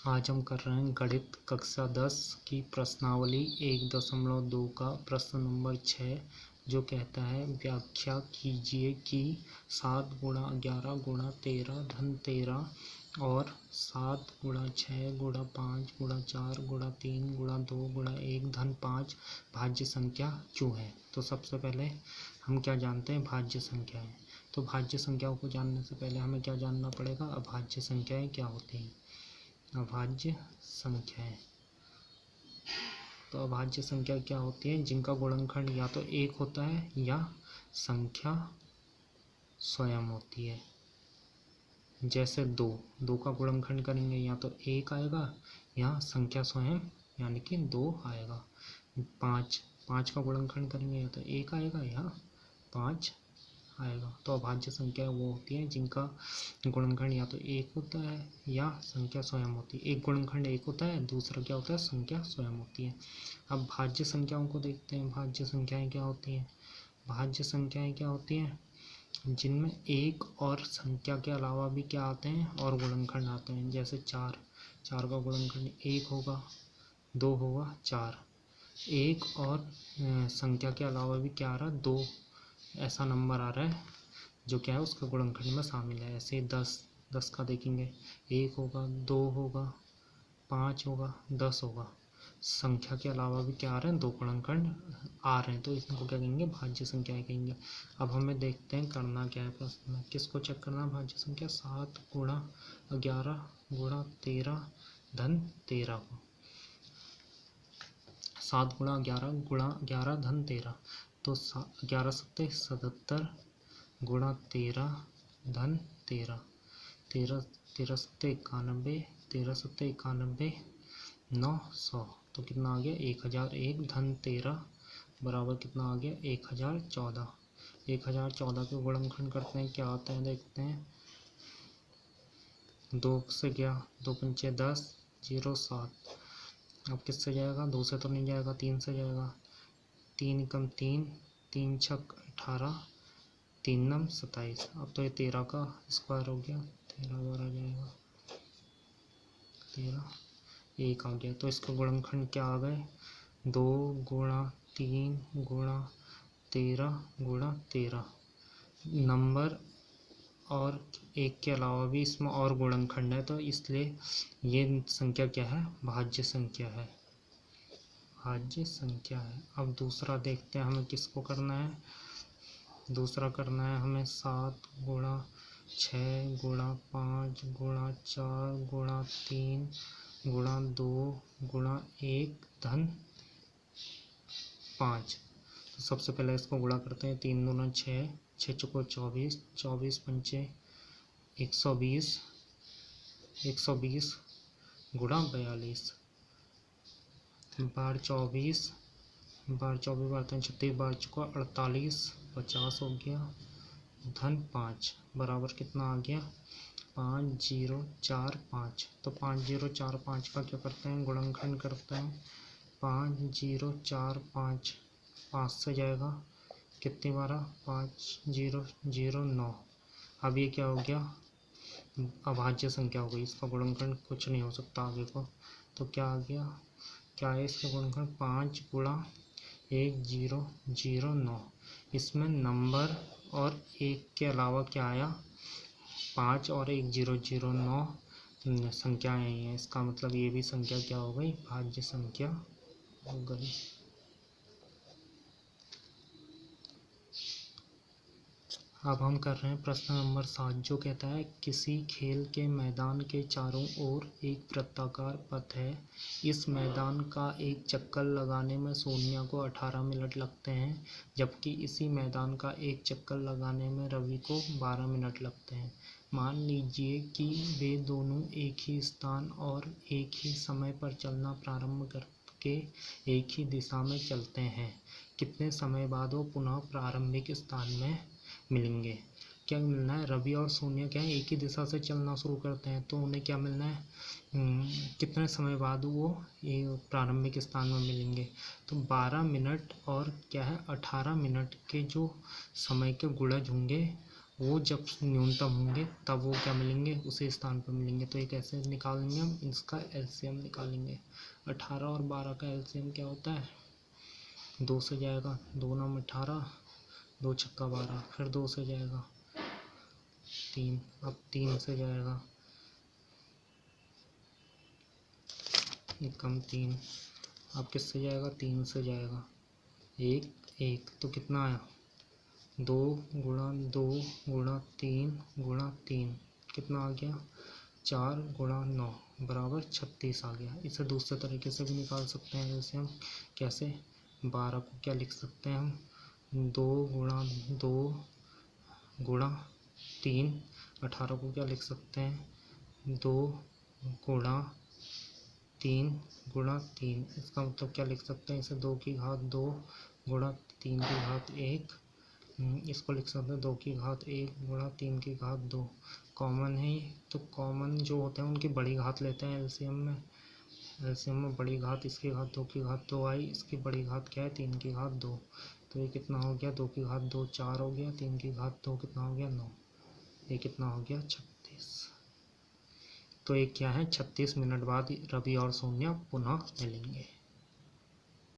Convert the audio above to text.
आज हम कर रहे हैं गणित कक्षा 10 की प्रश्नावली 1.2 का प्रश्न नंबर 6, जो कहता है व्याख्या कीजिए कि 7 गुणा 11 गुणा 13 धन 13 और 7 गुणा 6 गुणा 5 गुणा 4 गुणा 3 गुणा 2 गुणा 1 धन 5 भाज्य संख्या क्यों है। तो सबसे पहले हम क्या जानते हैं, भाज्य संख्याएं। तो भाज्य संख्याओं को जानने से पहले हमें क्या जानना पड़ेगा, अभाज्य संख्याएं क्या होती हैं। अभाज्य संख्याएं, तो अभाज्य संख्या क्या होती है, जिनका गुणनखंड या तो 1 होता है या संख्या स्वयं होती है। जैसे 2 का गुणनखंड करेंगे या तो 1 आएगा या संख्या स्वयं यानी कि 2 आएगा। 5 का गुणनखंड करेंगे या तो 1 आएगा या 5 आएगा। तो अभाज्य संख्या वो होती है जिनका गुणनखंड या तो 1 होता है या संख्या स्वयं होती है। एक गुणनखंड 1 होता है, दूसरा क्या होता है, संख्या स्वयं होती है। अब भाज्य संख्याओं को देखते हैं। भाज्य संख्याएं क्या होती हैं। भाज्य संख्याएं क्या होती हैं, जिनमें 1 और संख्या के अलावा भी क्या आते हैं, और गुणनखंड आते हैं। जैसे 4 का गुणनखंड 1 होगा, 2 होगा, 4। 1 और संख्या के अलावा भी क्या आ रहा है, 2 ऐसा नंबर आ रहा है जो क्या है उसका गुणनखंड में शामिल है। ऐसे 10 का देखेंगे, 1 होगा, 2 होगा, 5 होगा, 10 होगा। संख्या के अलावा भी क्या आ रहे हैं, 2 गुणनखंड आ रहे हैं, तो इनको क्या कहेंगे, भाज्य संख्याएं कहेंगे। अब हमें देखते हैं करना क्या है प्रश्न में। किसको चेक करना है, भाज्य संख्या 7 गुणा 11 गुणा 13 धन 13 को। 7 गुणा 11 धन 13, तो 11 सत्ते 77 गुणा 13 धन 13, 13 सत्ते 91, 13 सत्ते 91, 900। तो कितना आ गया, 1001 धन 13 बराबर कितना आ गया, 1014। 1014 के गुणनखंड करते हैं, क्या आता है देखते हैं। 2 से गया, 2 पंचे 10, 0 7। अब किससे जाएगा, 2 से तो नहीं जाएगा, 3 से जाएगा। 3 कम 3, 3 छक 18, 3 नम 27। अब तो ये 13 का स्क्वायर हो गया, 13 बार आ जाएगा, 13 1 आ गया। तो इसका गुणनखंड क्या आ गए, 2 गुणा 3 गुणा 13 गुणा 13। नंबर और 1 के अलावा भी इसमें और गुणनखंड है, तो इसलिए ये संख्या क्या है, भाज्य संख्या है, भाज्य संख्या है। अब दूसरा देखते हैं हमें किसको करना है। दूसरा करना है हमें 7 गुणा 6 गुणा 5 गुणा 4 गुणा 3 गुणा 2 गुणा 1 धन 5। तो सबसे पहले इसको गुणा करते हैं। 3 दूना 6, 6 चौको 24, 24 पंचे 120, 120 गुणा 42, बार 24, बार 24 बार 36, बार चुका 48, 50 हो गया धन 5 बराबर कितना आ गया, 5045। तो 5045 का क्या करते हैं, गुणनखंड करते हैं। 5045 5 से जाएगा, कितनी बारह, 5009। अब ये क्या हो गया, अभाज्य संख्या हो गई, इसका गुणनखंड कुछ नहीं हो सकता आगे को। तो क्या आ गया, क्या है इसका गुणनखंड, 5 गुणा 1009। इसमें नंबर और 1 के अलावा क्या आया, 5 और 1009 संख्याएं आई हैं। इसका मतलब ये भी संख्या क्या हो गई, भाज्य संख्या हो गई। अब हम कर रहे हैं प्रश्न नंबर 7, जो कहता है किसी खेल के मैदान के चारों ओर एक वृत्ताकार पथ है। इस मैदान का एक चक्कर लगाने में सोनिया को 18 मिनट लगते हैं, जबकि इसी मैदान का एक चक्कर लगाने में रवि को 12 मिनट लगते हैं। मान लीजिए कि वे दोनों एक ही स्थान और एक ही समय पर चलना प्रारंभ करके एक ही दिशा में चलते हैं। कितने समय बाद वो पुनः प्रारंभिक स्थान में मिलेंगे। क्या मिलना है, रवि और सोनिया क्या है, एक ही दिशा से चलना शुरू करते हैं, तो उन्हें क्या मिलना है, कितने समय बाद वो प्रारंभिक स्थान में मिलेंगे। तो 12 मिनट और क्या है 18 मिनट के जो समय के गुणज होंगे वो जब न्यूनतम होंगे तब वो क्या मिलेंगे, उसी स्थान पर मिलेंगे। तो ये कैसे निकालेंगे हम, इसका एलसीएम निकालेंगे। 18 और 12 का एलसीएम क्या होता है, 2 से जाएगा, 2 नाम 18, 2 छक्का 12, फिर 2 से जाएगा 3, अब 3 से जाएगा कम 3, अब किससे जाएगा, 3 से जाएगा 1 1, तो कितना आया 2 गुणा 2 गुणा 3 गुणा 3, कितना आ गया 4 गुणा 9 बराबर 36 आ गया। इसे दूसरे तरीके से भी निकाल सकते हैं, जैसे हम कैसे, 12 को क्या लिख सकते हैं हम, 2 गुणा 2 गुणा 3, 18 को क्या लिख सकते हैं, 2 गुणा 3 गुणा 3, इसका मतलब क्या लिख सकते हैं, इसे 2 की घात 2 गुणा 3 की घात 1, इसको लिख सकते हैं 2 की घात 1 गुणा 3 की घात 2। कॉमन है ये, तो कॉमन जो होते हैं उनकी बड़ी घात लेते हैं एलसीएम में। एलसीएम में बड़ी घात, इसकी घात 2 की घात 2 आई, इसकी बड़ी घात क्या है 3 की घात 2, तो ये कितना हो गया, 2 की घात 2 4 हो गया, 3 की घात 2 कितना हो गया 9, ये कितना हो गया 36। तो ये क्या है, 36 मिनट बाद रवि और सोनिया पुनः मिलेंगे।